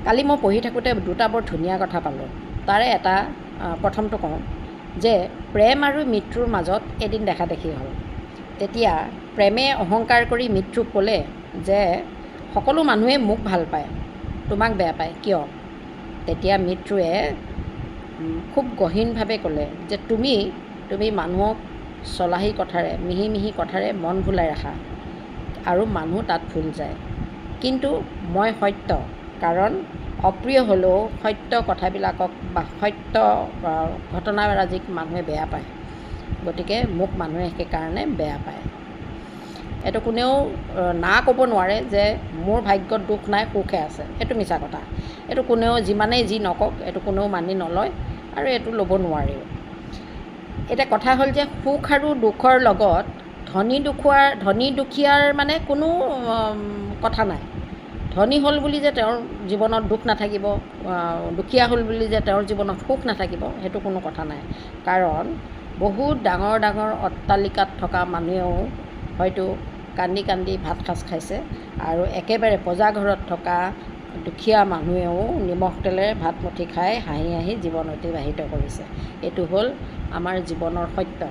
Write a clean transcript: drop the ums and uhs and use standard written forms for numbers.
কালি মই পঢ়ি থাকোঁতে দুটা বৰ ধুনীয়া কথা পালোঁ। তাৰে এটা প্ৰথমটো কওঁ যে প্ৰেম আৰু মৃত্যুৰ মাজত এদিন দেখা দেখি হ'ল। তেতিয়া প্ৰেমে অহংকাৰ কৰি মৃত্যুক ক'লে যে সকলো মানুহে মোক ভাল পায়, তোমাক বেয়া পায় কিয়? তেতিয়া মৃত্যুৱে খুব গহীনভাৱে ক'লে যে তুমি মানুহক চলাহী কথাৰে মিহি মিহি কথাৰে মন ভুলাই ৰাখা আৰু মানুহ তাত ভুল যায়, কিন্তু মই সত্য, কাৰণ অপ্ৰিয় হ'লেও সত্য কথাবিলাকক বা সত্য ঘটনাৰাজিক মানুহে বেয়া পায়, গতিকে মোক মানুহে সেইকাৰণে বেয়া পায়। এইটো কোনেও না ক'ব নোৱাৰে যে মোৰ ভাগ্যত দুখ নাই সুখে আছে, সেইটো মিছা কথা। এইটো কোনেও যিমানেই যি নকওক এইটো কোনেও মানি নলয় আৰু এইটো ল'ব নোৱাৰেও। এতিয়া কথা হ'ল যে সুখ আৰু দুখৰ লগত ধনী দুখীয়াৰ মানে কোনো কথা নাই। ধনী হ'ল বুলি যে তেওঁৰ জীৱনত দুখ নাথাকিব, দুখীয়া হ'ল বুলি যে তেওঁৰ জীৱনত সুখ নাথাকিব, সেইটো কোনো কথা নাই। কাৰণ বহুত ডাঙৰ ডাঙৰ অট্টালিকাত থকা মানুহেও হয়তো কান্দি কান্দি ভাত সাজ খাইছে, আৰু একেবাৰে প্ৰজা ঘৰত থকা দুখীয়া মানুহেও নিমখ তেলেৰে ভাত মুঠি খাই হাঁহি হাঁহি জীৱন অতিবাহিত কৰিছে। এইটো হ'ল আমাৰ জীৱনৰ সত্য।